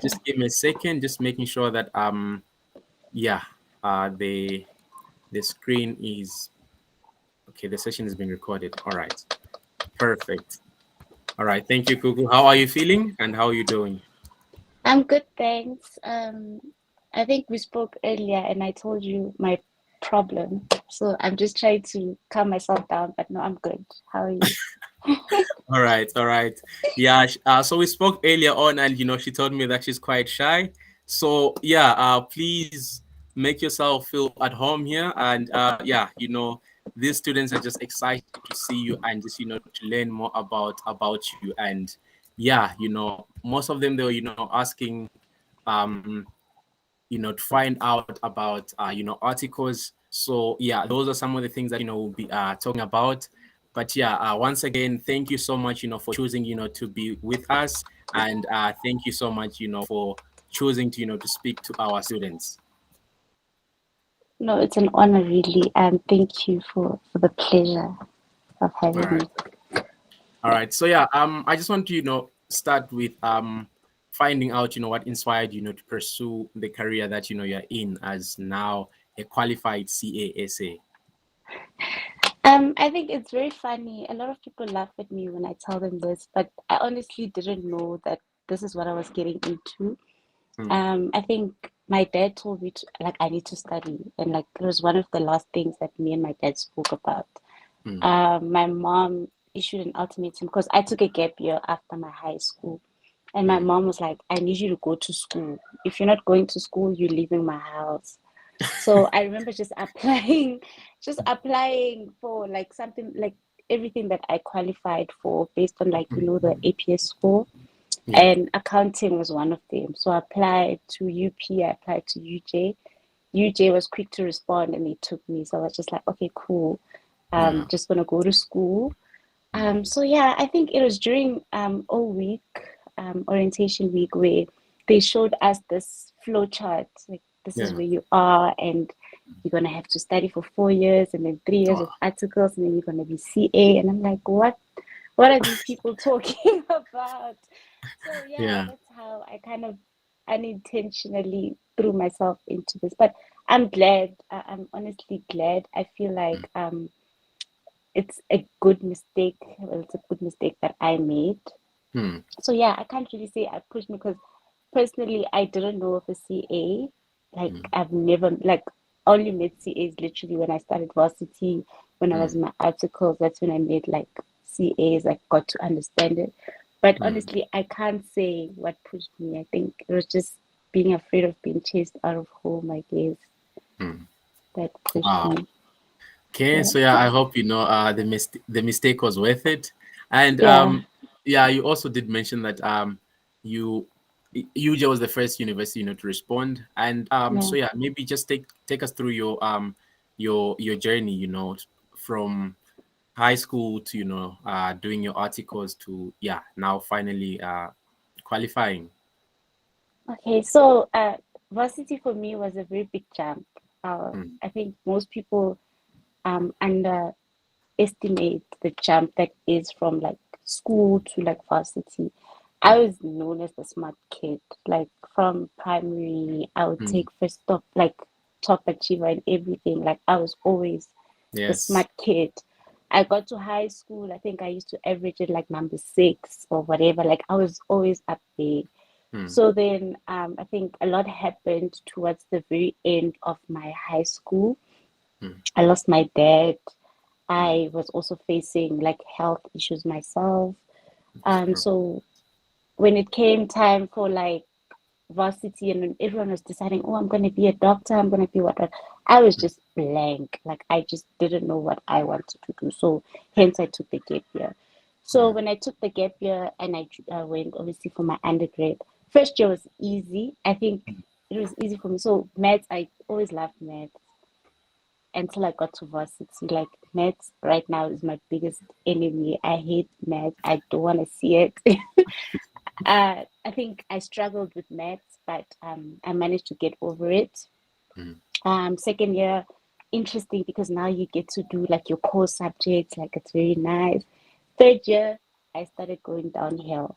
Just give me a second, just making sure that yeah, the screen is okay. The session is being recorded. All right, perfect. All right, thank you, Kuku. How are you feeling and how are you doing? I'm good, thanks. I think we spoke earlier and I told you my problem. So I'm just trying to calm myself down, but no, I'm good. How are you? All right, all right. Yeah, so we spoke earlier on, and she told me that she's quite shy. So yeah, please make yourself feel at home here, and yeah, these students are just excited to see you and just to learn more about you. And yeah, most of them they were asking um to find out about articles. So yeah, those are some of the things that we'll be talking about. But yeah, once again, thank you so much for choosing to be with us, and thank you so much for choosing to to speak to our students. No, it's an honor, really. And thank you for the pleasure of All having me. right. All right. So yeah, I just want to start with finding out what inspired to pursue the career that you're in as now a qualified CASA. I think it's very funny. A lot of people laugh at me when I tell them this, but I honestly didn't know that this is what I was getting into. Mm, I think my dad told me to, like, I need to study, and like it was one of the last things that me and my dad spoke about. mm, My mom issued an ultimatum because I took a gap year after my high school, and my mm. mom was like, I need you to go to school. If you're not going to school, you're leaving my house. So I remember just applying, just applying for like something like everything that I qualified for based on like, the APS score. Yeah. And accounting was one of them. So I applied to UP, I applied to UJ. UJ was quick to respond and they took me. So I was just like, okay, cool. Yeah. Just gonna go to school. So yeah, I think it was during all week, orientation week, where they showed us this flow chart. Like this is Yeah. where you are, and you're gonna have to study for 4 years, and then 3 years Oh, of articles, and then you're gonna be CA. And I'm like, what? What are these people talking about? So yeah, yeah. that's how I kind of unintentionally threw myself into this. But I'm glad. I'm honestly glad. I feel like it's a good mistake. Well, it's a good mistake that I made. Hmm. So yeah, I can't really say I pushed me because personally I didn't know of a CA. Like Hmm. I've never like only met CAs literally when I started varsity, when I Hmm. was in my articles, that's when I made like CAs, I got to understand it. But Hmm. honestly, I can't say what pushed me. I think it was just being afraid of being chased out of home, I guess, Hmm. that pushed Wow. me. Okay, Yeah. so yeah, I hope the mistake was worth it. And Yeah. yeah, you also did mention that you UJ was the first university to respond. And Yeah. so yeah, maybe just take us through your journey, from high school to doing your articles to yeah, now finally qualifying. Okay, so varsity for me was a very big jump. Hmm. I think most people underestimate the jump that is from like school to like varsity. I Hmm. was known as the smart kid. Like from primary, I would Hmm. take first stop, like top achiever and everything. Like I was always the Yes. smart kid. I got to high school, I think I used to average it like number six or whatever. Like I was always up there. Hmm. So then I think a lot happened towards the very end of my high school. Hmm. I lost my dad. Hmm. I was also facing like health issues myself. So when it came time for like varsity and when everyone was deciding, oh, I'm going to be a doctor, I'm going to be what, I was just blank. Like I just didn't know what I wanted to do. So hence I took the gap year. So Hmm. when I took the gap year and I went obviously for my undergrad, first year was easy. I think it was easy for me. So maths, I always loved maths until I got to varsity. Like maths right now is my biggest enemy. I hate maths. I don't want to see it. I think I struggled with maths, but I managed to get over it. Hmm. Second year, interesting because now you get to do like your core subjects, like it's very nice. Third year, I started going downhill.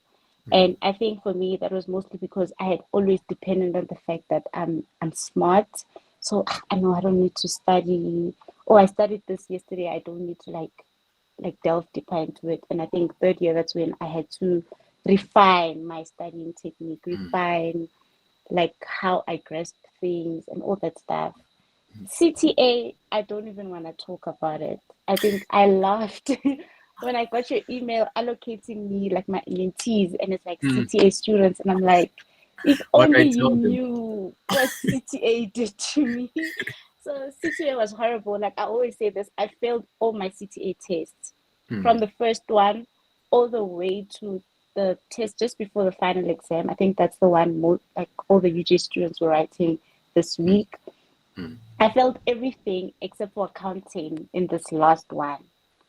And I think for me, that was mostly because I had always depended on the fact that I'm smart. So I know I don't need to study. Oh, I studied this yesterday. I don't need to like delve deeper into it. And I think third year, that's when I had to refine my studying technique, refine like how I grasp things and all that stuff. CTA, I don't even want to talk about it. I think I laughed when I got your email allocating me like my mentees, and it's like Mm. CTA students, and I'm like, if What only I you told them. knew what CTA did to me. So CTA was horrible. Like I always say this, I failed all my CTA tests from Mm. the first one all the way to the test just before the final exam. I think that's the one more like all the UJ students were writing this Mm. week. Mm. I failed everything except for accounting in this last one.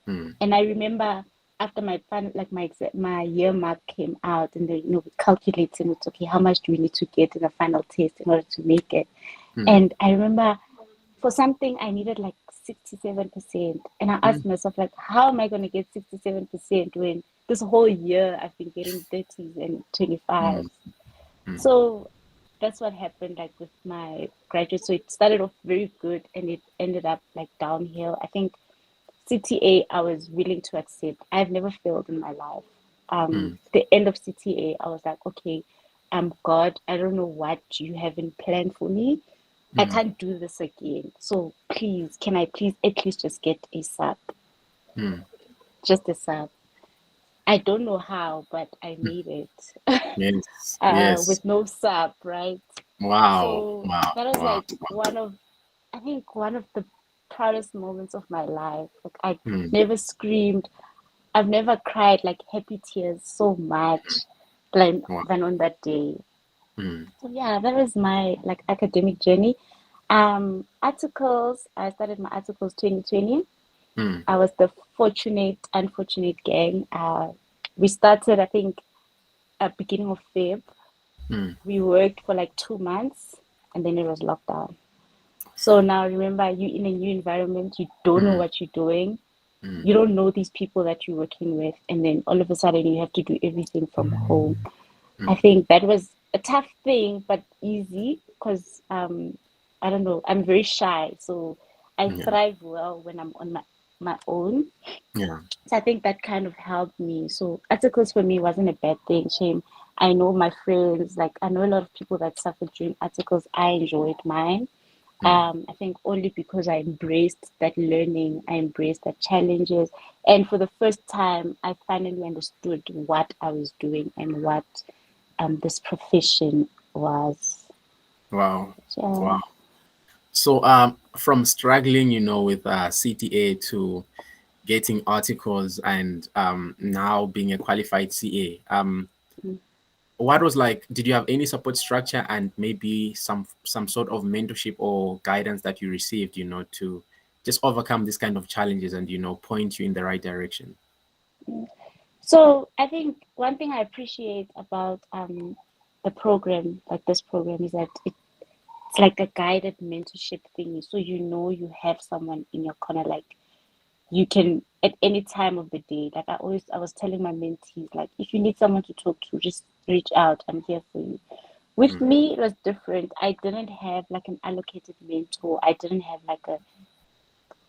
Mm. And I remember after my final, like my year mark came out, and then we calculating it's okay, how much do we need to get in the final test in order to make it? Mm. And I remember for something I needed like 67%. And I Mm. asked myself, like, how am I going to get 67% when this whole year I've been getting 30s and 25s? Mm. Mm. So that's what happened like with my graduate. So it started off very good and it ended up like downhill. I think CTA I was willing to accept. I've never failed in my life. Mm. The end of CTA, I was like, okay, God, I don't know what you have in plan for me. I Mm. can't do this again. So please, can I please at least just get a sub? Mm. Just a sub. I don't know how, but I made it Yes. Yes. with no sub, right? Wow. So Wow. that was Wow. like I think one of the proudest moments of my life. Like I Mm. never screamed, I've never cried like happy tears so much Wow. than on that day. Mm. So yeah, that was my like academic journey. Articles, I started my articles 2020. Mm. I was the unfortunate gang. We started, I think, at beginning of Feb. Mm. We worked for like 2 months and then it was lockdown. So now remember, you in a new environment, you don't know Mm. what you're doing, Mm. you don't know these people that you're working with, and then all of a sudden you have to do everything from home. I Mm. think that was a tough thing, but easy because I don't know, I'm very shy, so I Yeah. thrive well when I'm on my own. Yeah. So I think that kind of helped me. So articles for me wasn't a bad thing. Shame. I know my friends, like I know a lot of people that suffered during articles. I enjoyed mine. Mm. I think only because I embraced that learning, I embraced that challenges, and for the first time, I finally understood what I was doing and what this profession was. Wow. Yeah. Wow. So, from struggling, with CTA to getting articles and now being a qualified CA, what was like? Did you have any support structure and maybe some sort of mentorship or guidance that you received, to just overcome this kind of challenges and point you in the right direction? So I think one thing I appreciate about the program, like this program, is that it's like a guided mentorship thing. So you know you have someone in your corner, like you can at any time of the day. Like I was telling my mentees, like if you need someone to talk to, just reach out. I'm here for you. With Mm. me, it was different. I didn't have like an allocated mentor. I didn't have like a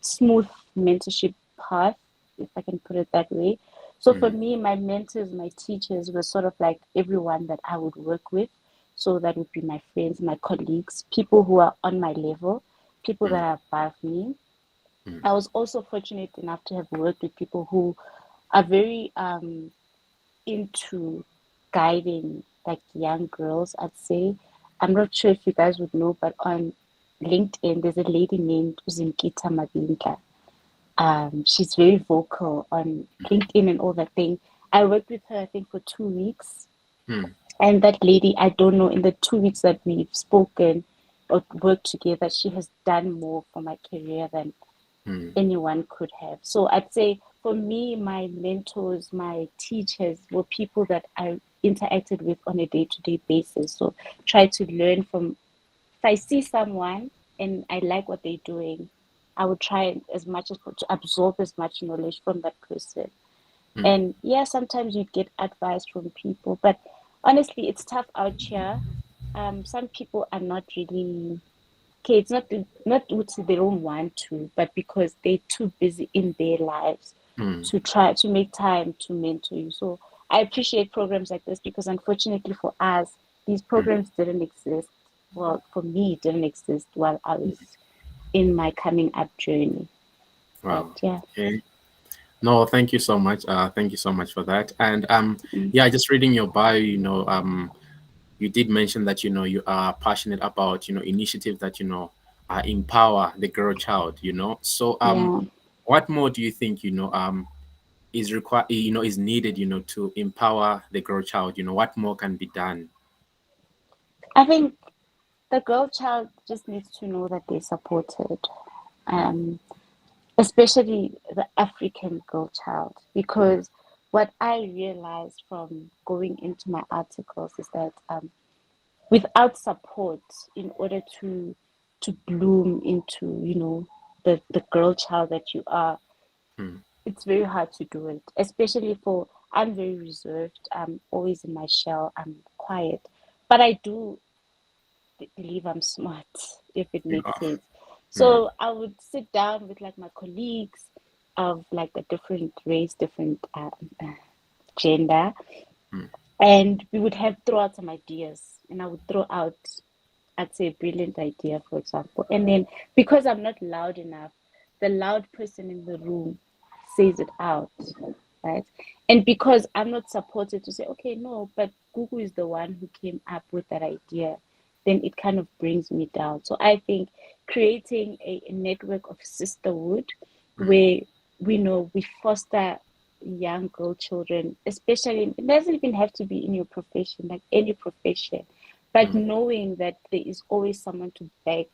smooth mentorship path, if I can put it that way. So for Mm. me, my mentors, my teachers were sort of like everyone that I would work with. So that would be my friends, my colleagues, people who are on my level, people that Mm. are above me. Mm. I was also fortunate enough to have worked with people who are very into guiding like young girls, I'd say. I'm not sure if you guys would know, but on LinkedIn, there's a lady named Uzimkita Mabinka. She's very vocal on LinkedIn and all that thing. I worked with her, I think, for 2 weeks. Mm. And that lady, I don't know, in the 2 weeks that we've spoken or worked together, she has done more for my career than Mm. anyone could have. So I'd say for me, my mentors, my teachers were people that I interacted with on a day-to-day basis. So try to learn from, if I see someone and I like what they're doing, I would try as much as to absorb as much knowledge from that person. And yeah, sometimes you get advice from people, but honestly, it's tough out here. Some people are not really okay. It's not what they don't want to, but because they're too busy in their lives mm, to try to make time to mentor you. So I appreciate programs like this because unfortunately for us, these mm. programs didn't exist. Well, for me, it didn't exist while I was in my coming up journey. But Wow. yeah, Okay. No, thank you so much. Thank you so much for that. And mm, yeah, just reading your bio, you did mention that you are passionate about initiatives that empower the girl child. So yeah. what more do you think is required? Is needed to empower the girl child. What more can be done? I think the girl child just needs to know that they're supported. Mm, Um, Especially the African girl child, mm, because what I realized from going into my articles is that without support, in order to bloom into the girl child that you are, mm, it's very hard to do it. Especially for I'm very reserved. I'm always in my shell. I'm quiet, but I do believe I'm smart, if it makes yeah, sense. mm, So I would sit down with like my colleagues of like a different race, different gender, mm, and we would have throw out some ideas, and I would throw out, I'd say, a brilliant idea, for example, and then because I'm not loud enough, the loud person in the room says it out, right? And because I'm not supported to say, okay, no, but Gugu is the one who came up with that idea, then it kind of brings me down. So I think creating a network of sisterhood mm, where we know we foster young girl children, especially, it doesn't even have to be in your profession, like any profession, but mm, knowing that there is always someone to back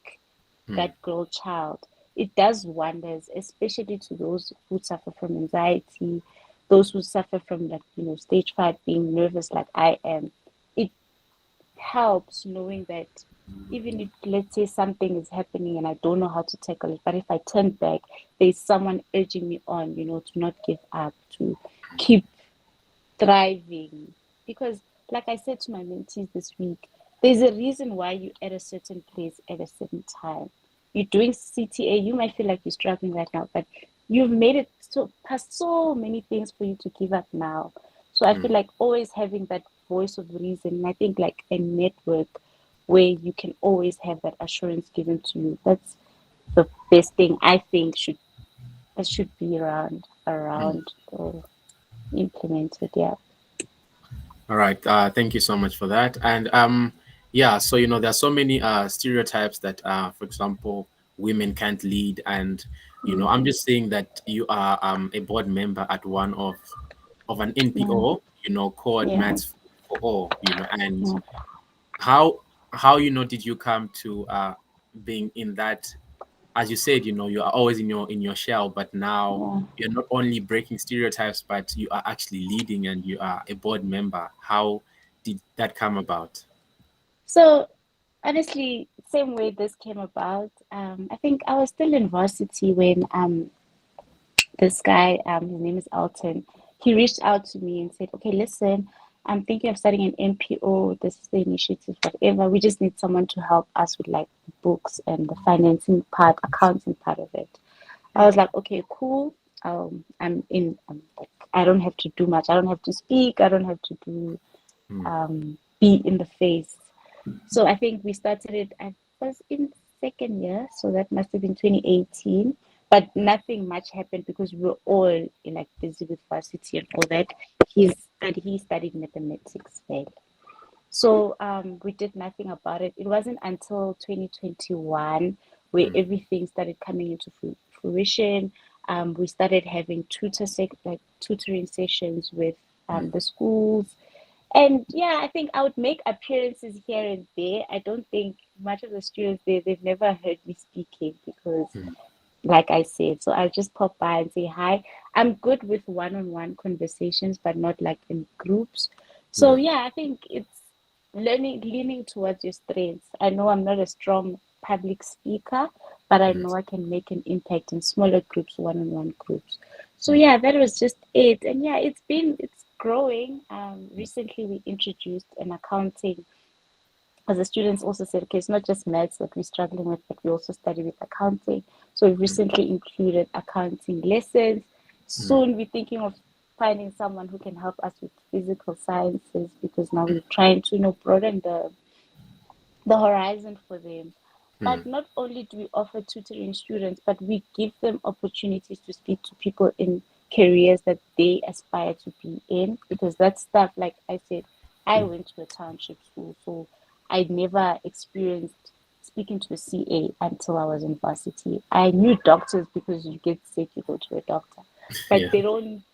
mm, that girl child, it does wonders, especially to those who suffer from anxiety, those who suffer from like stage fright, being nervous like I am. It helps knowing that even if, let's say, something is happening and I don't know how to tackle it, but if I turn back, there's someone urging me on, to not give up, to keep thriving. Because, like I said to my mentees this week, there's a reason why you're at a certain place at a certain time. You're doing CTA, you might feel like you're struggling right now, but you've made it so past so many things for you to give up now. So I feel mm. like always having that voice of reason, and I think like a network where you can always have that assurance given to you. That's the best thing I think should be around or implemented. Yeah. All right. Thank you so much for that. And yeah, so there's so many stereotypes that, for example, women can't lead, and Mm, I'm just saying that you are a board member at one of an yeah. NPO, called Yeah. Maths for All, and Yeah. how did you come to being in that? As you said, you are always in your shell, but now Yeah. you're not only breaking stereotypes, but you are actually leading, and you are a board member. How did that come about? So honestly, same way this came about. I think I was still in varsity when this guy, his name is Alton, he reached out to me and said, "Okay, listen, I'm thinking of starting an NPO. This is the initiative, whatever. We just need someone to help us with like the books and the financing part, accounting part of it." I was like, "Okay, cool. I'm in. Like, I don't have to do much. I don't have to speak. I don't have to do Mm, be in the face." So I think we started it, I was in second year, so that must have been 2018. But nothing much happened because we were all like busy with varsity and all that. He studied mathematics well. So we did nothing about it. It wasn't until 2021 where mm, everything started coming into fruition. We started having like tutoring sessions with mm, the schools, and yeah, I think I would make appearances here and there. I don't think much of the students there, they've never heard me speaking because, mm, like I said, so I'll just pop by and say hi. I'm good with one-on-one conversations, but not like in groups. So mm, yeah, I think it's leaning towards your strengths. I know I'm not a strong public speaker, but I mm, know I can make an impact in smaller groups, one-on-one groups. So yeah, that was just it. And yeah, it's growing. Recently we introduced an accounting, as the students also said, okay, it's not just maths that we're struggling with, but we also study with accounting. So we've recently included accounting lessons. Soon we're thinking of finding someone who can help us with physical sciences, because now we're trying to, broaden the horizon for them. But not only do we offer tutoring students, but we give them opportunities to speak to people in careers that they aspire to be in, because that stuff, like I said, I went to a township school, so I never experienced speaking to a CA until I was in varsity. I knew doctors because you get sick, you go to a doctor. But Yeah.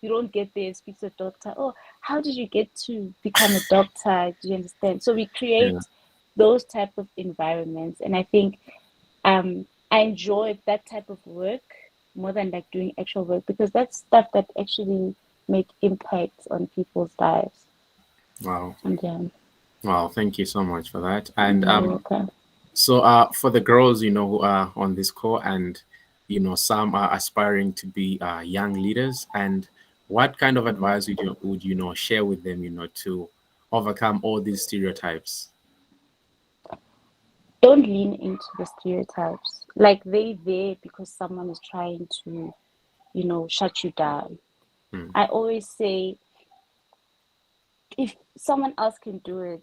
you don't get there and speak to a doctor. Oh, how did you get to become a doctor? Do you understand? So we Yeah. create those type of environments, and I think I enjoy that type of work more than like doing actual work, because that's stuff that actually make impacts on people's lives. Wow. And Wow. Thank you so much for that. And you're welcome. so for the girls, who are on this call, and some are aspiring to be young leaders, and what kind of advice would share with them, to overcome all these stereotypes? Don't lean into the stereotypes. Like they there because someone is trying to, shut you down. Mm, I always say, if someone else can do it,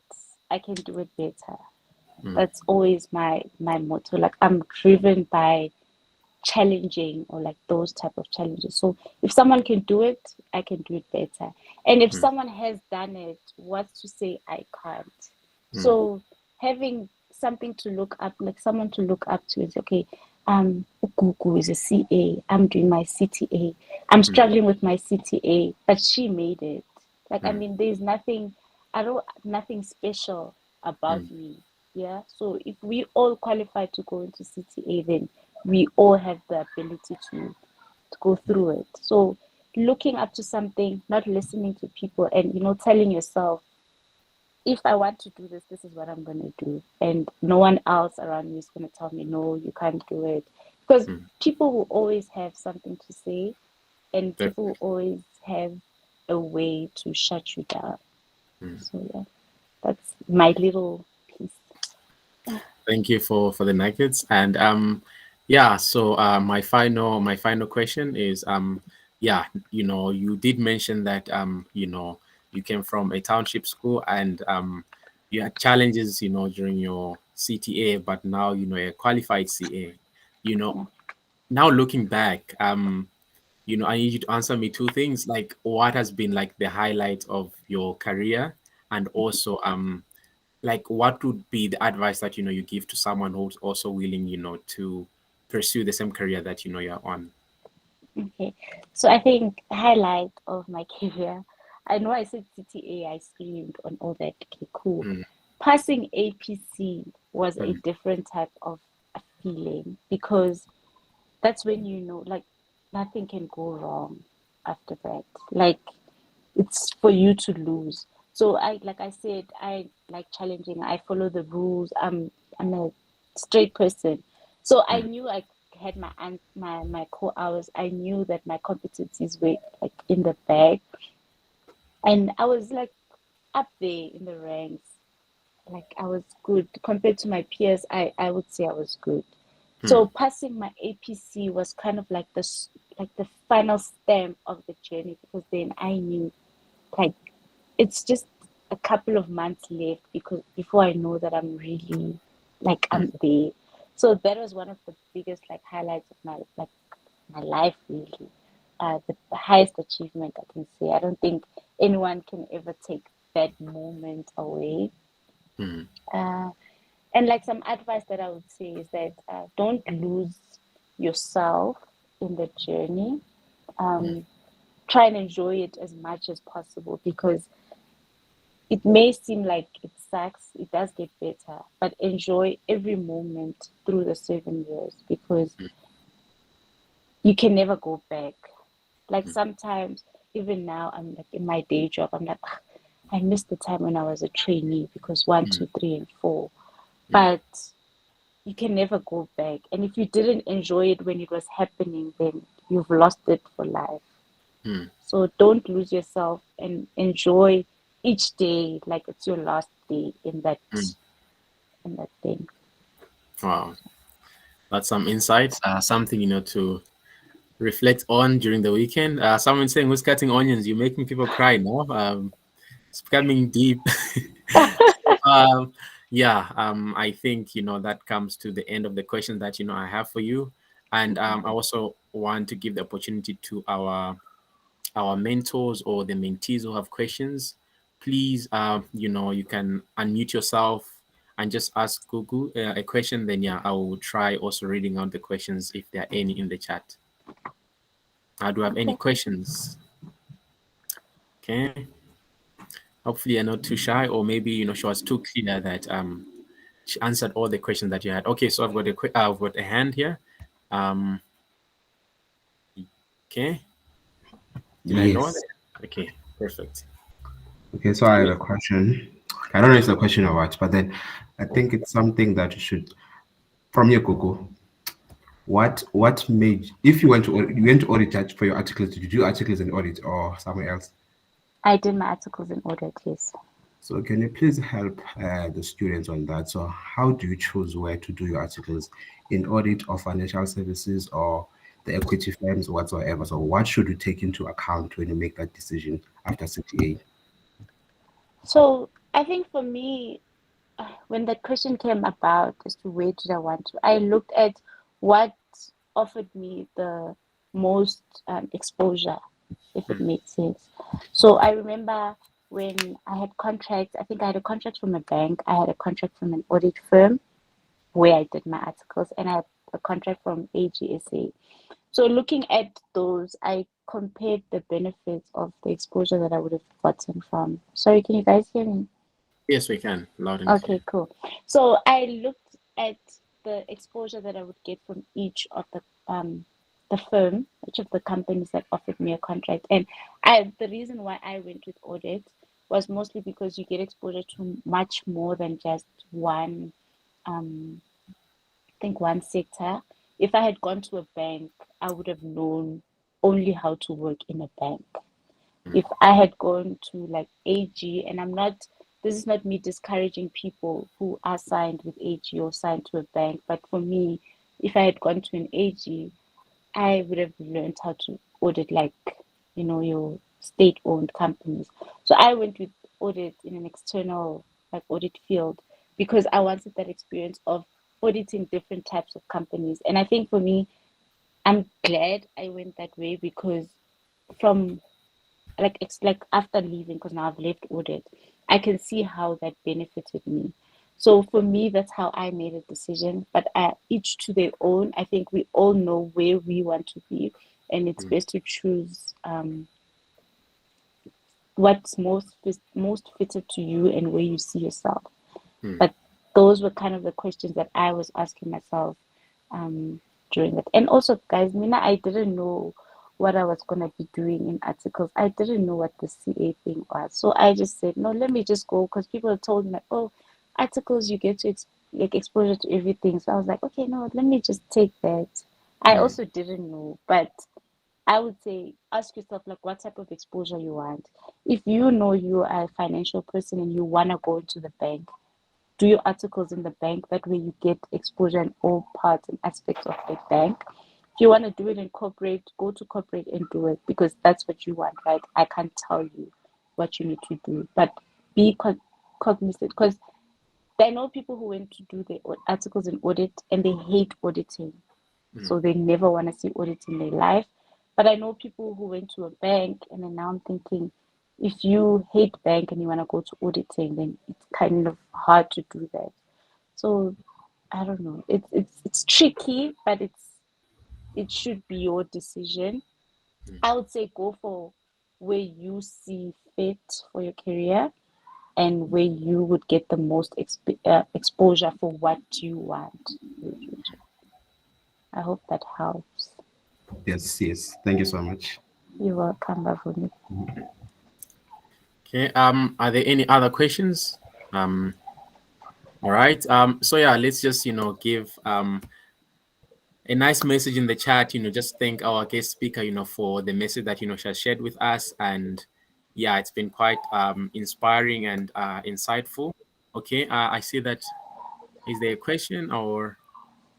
I can do it better. mm, That's always my motto. Like I'm driven by challenging, or like those type of challenges. So if someone can do it, I can do it better. And if mm, someone has done it, what's to say I can't? mm, So having something to look up, like someone to look up to, is okay. Gugu is a CA. I'm doing my CTA. I'm mm, struggling with my CTA, but she made it. Like, I mm, mean, there's nothing, I don't, nothing special about mm, me. Yeah. So if we all qualify to go into CTA, then we all have the ability to go through it. So looking up to something, not listening to people, and telling yourself, if I want to do this, this is what I'm going to do. And no one else around me is going to tell me, no, you can't do it. Because mm. people will always have something to say, and people will Definitely. always have a way to shut you down. Mm. So, yeah, that's my little piece. Thank you for the nuggets. And yeah, so my final question is yeah, you did mention that you came from a township school, and you had challenges, during your CTA, but now a qualified CA. You know, Yeah. now looking back, I need you to answer me two things, like what has been like the highlight of your career, and also like what would be the advice that you give to someone who's also willing to pursue the same career that you're on. Okay, so I think highlight of my career. I know I said CTA, I screamed on all that. Okay, cool. Mm, Passing APC was a mm, different type of a feeling, because that's when like nothing can go wrong after that. Like it's for you to lose. So like I said, I like challenging. I follow the rules. I'm a straight person. So I mm, knew I had my core hours. I knew that my competencies were like in the bag, and I was like up there in the ranks. Like I was good compared to my peers. I would say I was good. mm, So passing my APC was kind of like this, like the final stamp of the journey, because then I knew, like, it's just a couple of months left, because before I know that I'm really, like, mm. I'm there. So that was one of the biggest like highlights of my life, really. The highest achievement I can say. I don't think anyone can ever take that moment away. Mm, Uh, and like some advice that I would say is that don't lose yourself in the journey. mm, Um, Try and enjoy it as much as possible, because it may seem like it sucks, it does get better, but enjoy every moment through the 7 years, because you can never go back. Like mm, sometimes, even now, I'm like in my day job, I'm like, "Ah, I miss the time when I was a trainee, because one, mm, two, three, and four." mm. But you can never go back. And if you didn't enjoy it when it was happening, then you've lost it for life. So don't lose yourself and enjoy each day like it's your last day in that thing. Wow, that's some insight. Something to reflect on during the weekend. Someone saying, "Who's cutting onions? You're making people cry now." It's becoming deep. So, yeah, I think that comes to the end of the questions that I have for you, and I also want to give the opportunity to our mentors or the mentees who have questions. Please, you can unmute yourself and just ask Google a question. Then yeah, I will try also reading out the questions if there are any in the chat. Do you have any Okay. questions? Okay. Hopefully you're not too shy, or maybe she was too clear that she answered all the questions that you had. Okay, so I've got a hand here. Um, okay, did I lower Yes. that? Okay, perfect. Okay, so I have a question. I don't know if it's a question or what, but then I think it's something that you should, from your Google, what made, if you went to audit for your articles, did you do articles in audit or somewhere else? I did my articles in audit, yes. So can you please help the students on that? So how do you choose where to do your articles, in audit or financial services or the equity firms whatsoever? So what should you take into account when you make that decision after CTA? So I think for me, when that question came about as to where did I want to, I looked at what offered me the most exposure, if it makes sense. So I remember when I had contracts, I think I had a contract from a bank, I had a contract from an audit firm where I did my articles, and I had a contract from AGSA. So looking at those, I compared the benefits of the exposure that I would have gotten from. Sorry, can you guys hear me? Yes, we can, loud and clear. Okay, cool. So I looked at the exposure that I would get from each of the companies that offered me a contract. And the reason why I went with audit was mostly because you get exposure to much more than just one um I think one sector. If I had gone to a bank, I would have known only how to work in a bank. If I had gone to like AG, and this is not me discouraging people who are signed with AG or signed to a bank, but for me, if I had gone to an AG, I would have learned how to audit like, your state-owned companies. So I went with audit in an external like audit field because I wanted that experience of auditing different types of companies. And I think for me, I'm glad I went that way because from like it's like after leaving, because now I've left audit, I can see how that benefited me. So for me, that's how I made a decision. But each to their own. I think we all know where we want to be, and it's best to choose what's most fitted to you and where you see yourself. But those were kind of the questions that I was asking myself um, during that. And also, guys, Mina, I didn't know what I was gonna be doing in articles. I didn't know what the CA thing was, so I just said, no, let me just go because people told me like, oh, articles you get to like exposure to everything. So I was like, okay, no, let me just take that. I also didn't know, but I would say ask yourself like what type of exposure you want. If you know you are a financial person and you wanna go into the bank, do your articles in the bank. That way you get exposure in all parts and aspects of the bank. If you want to do it in corporate, go to corporate and do it because that's what you want, right? I can't tell you what you need to do, but be cognizant because I know people who went to do the articles in audit and they hate auditing. So they never want to see audit in their life. But I know people who went to a bank and then now I'm thinking, if you hate bank and you want to go to auditing, then it's kind of hard to do that. So I don't know. It's tricky, but it should be your decision. I would say go for where you see fit for your career and where you would get the most exposure for what you want in the future. I hope that helps. Yes, yes. Thank you so much. You're welcome, Bavuni. Okay. Are there any other questions? All right. So yeah, let's just give a nice message in the chat. Just thank our guest speaker, for the message that she has shared with us, and yeah, it's been quite inspiring and insightful. Okay, I see that. Is there a question, or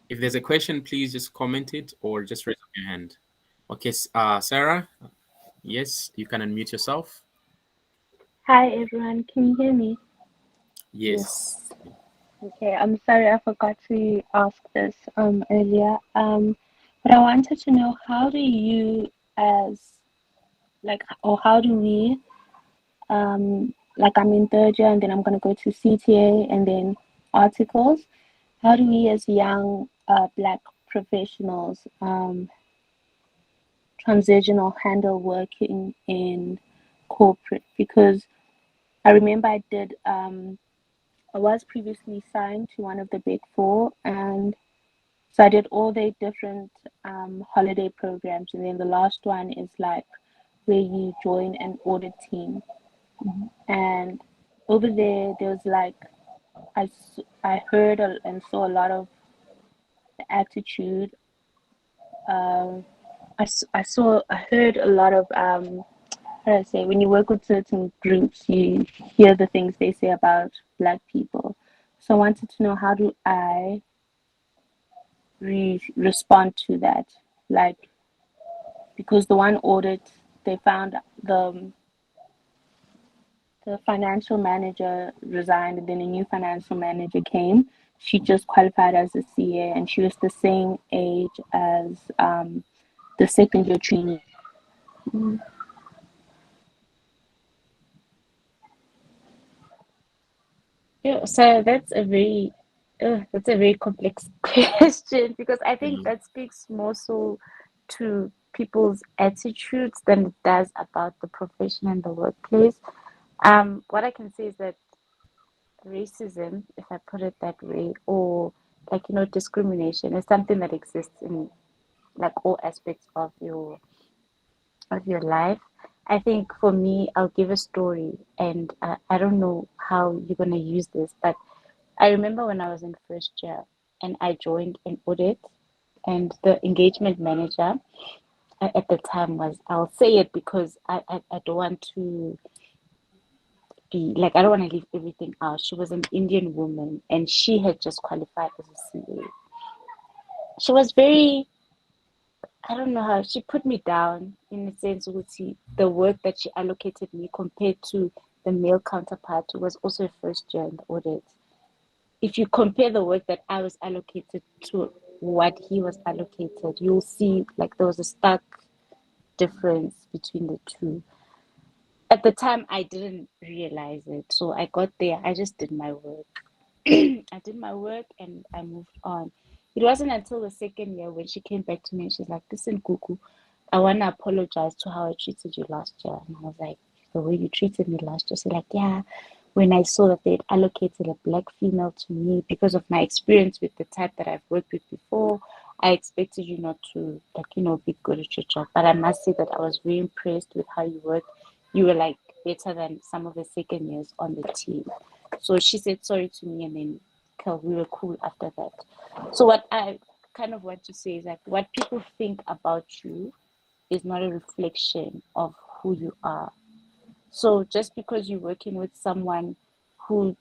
if there's a question, please just comment it or just raise up your hand. Okay, Sarah, yes, you can unmute yourself. Hi everyone, can you hear me? Yes. Yes. Okay, I'm sorry I forgot to ask this earlier. But I wanted to know, how do you or how do we like, I'm in third year and then I'm gonna go to CTA and then articles. How do we as young Black professionals transition or handle working in corporate? Because I remember I was previously signed to one of the big four, and so I did all their different holiday programs, and then the last one is like where you join an audit team. And over there was like I heard and saw a lot of the attitude. I heard a lot of how do I say, when you work with certain groups, you hear the things they say about Black people. So I wanted to know, how do I respond to that? Like, because the one audit, they found the financial manager resigned, and then a new financial manager came. She just qualified as a CA, and she was the same age as the second year trainee. Yeah, so that's a very complex question, because I think Mm. that speaks more so to people's attitudes than it does about the profession and the workplace. What I can say is that racism, if I put it that way, or like discrimination, is something that exists in like all aspects of your life. I think for me, I'll give a story, and I don't know how you're gonna use this, but I remember when I was in first year and I joined an audit, and the engagement manager at the time was, I'll say it because I don't want to be like, I don't want to leave everything out. She was an Indian woman and she had just qualified as a CA. She was very, I don't know how, she put me down in the sense with the work that she allocated me compared to the male counterpart who was also a first year in the audit. If you compare the work that I was allocated to what he was allocated, you'll see like there was a stark difference between the two. At the time, I didn't realize it. So I got there, I just did my work. I did my work and I moved on. It wasn't until the second year when she came back to me and she's like, "Listen, Kuku, I want to apologize to how I treated you last year." And I was like, "The way you treated me last year?" She's like, "Yeah, when I saw that they'd allocated a black female to me because of my experience with the type that I've worked with before, I expected you not to, like, be good at your job. But I must say that I was very impressed with how you worked. You were like better than some of the second years on the team." So she said sorry to me, and then we were cool after that. So what I kind of want to say is that what people think about you is not a reflection of who you are. So just because you're working with someone who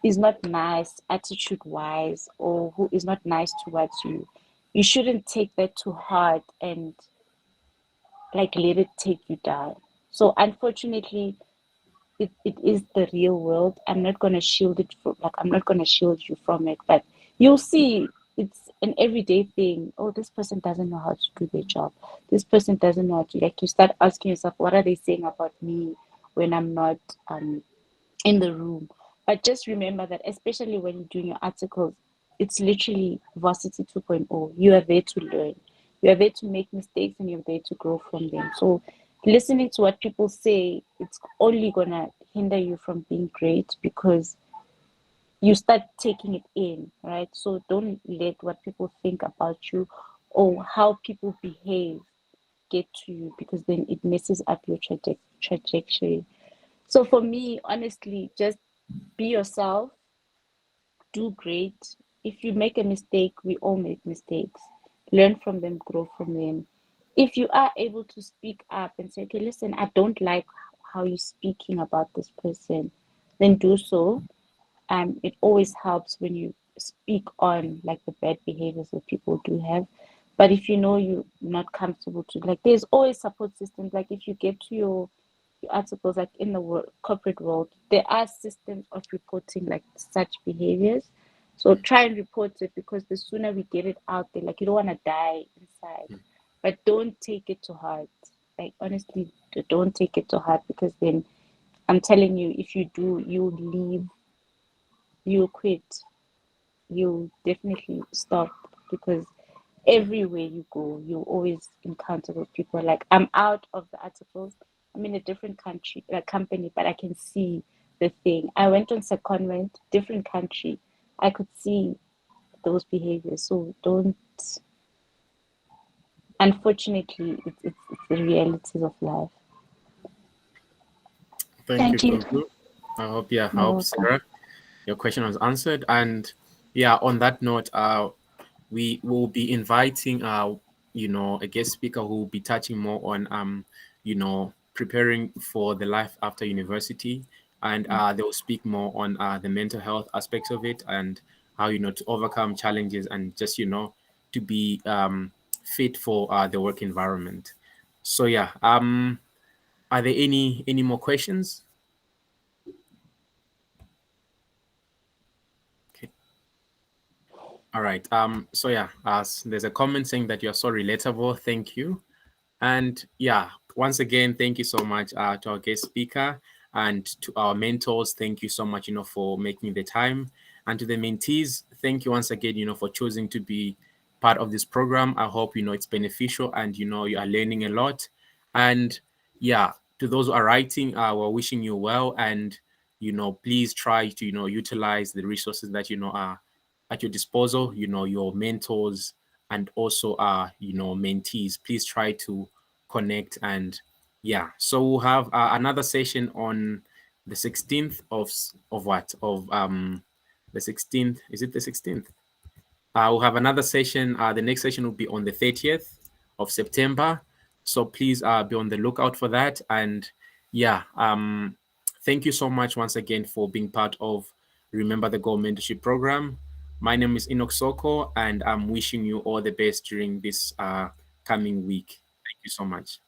is not nice attitude wise, or who is not nice towards you, you shouldn't take that too hard and like let it take you down. So unfortunately, it is the real world. I'm not gonna shield it from, like, I'm not gonna shield you from it, but you'll see it's an everyday thing. Oh, this person doesn't know how to do their job. This person doesn't know how to, like, you start asking yourself, what are they saying about me when I'm not in the room? But just remember that, especially when you're doing your articles, it's literally varsity 2.0. You are there to learn. You are there to make mistakes and you're there to grow from them. So listening to what people say, it's only gonna hinder you from being great, because you start taking it in, right? So don't let what people think about you or how people behave get to you, because then it messes up your trajectory. So for me, honestly, just be yourself, do great. If you make a mistake, we all make mistakes. learn from them, grow from them. If you are able to speak up and say, okay, listen, I don't like how you're speaking about this person, then do so. It always helps when you speak on like the bad behaviors that people do have. But if you know you're not comfortable to, like, there's always support systems. Like if you get to your articles, like in the corporate world, there are systems of reporting like such behaviors. So try and report it, because the sooner we get it out there, like you don't want to die inside, but don't take it to heart. Like honestly, don't take it to heart, because then I'm telling you, if you do, you leave, you quit, you definitely stop, because everywhere you go, you always encounter those people. Like I'm out of the articles, I'm in a different country, like company, but I can see the thing. I went on secondment, different country. I could see those behaviors. So don't. Unfortunately, it's the realities of life. Thank you, Thank you. Gugu. I hope You're helps, welcome. Sarah. Your question was answered. And yeah, on that note, we will be inviting a guest speaker who will be touching more on preparing for the life after university, and they will speak more on the mental health aspects of it, and how to overcome challenges, and just to be fit for the work environment. So yeah, are there any more questions? Okay. All right. So yeah, there's a comment saying that you're so relatable. Thank you. And yeah, once again, thank you so much to our guest speaker, and to our mentors. Thank you so much, for making the time. And to the mentees, thank you once again, for choosing to be part of this program. I hope, it's beneficial, and, you are learning a lot. And yeah, to those who are writing, we're wishing you well. And, please try to, utilize the resources that, are at your disposal, your mentors, and also mentees. Please try to connect. And yeah, so we'll have another session on the 16th of what of the 16th. Is it the 16th? We'll have another session. The next session will be on the 30th of September. So please be on the lookout for that. And yeah, thank you so much once again for being part of Remember the Goal Mentorship Program. My name is Enoch Soko, and I'm wishing you all the best during this coming week. Thank you so much.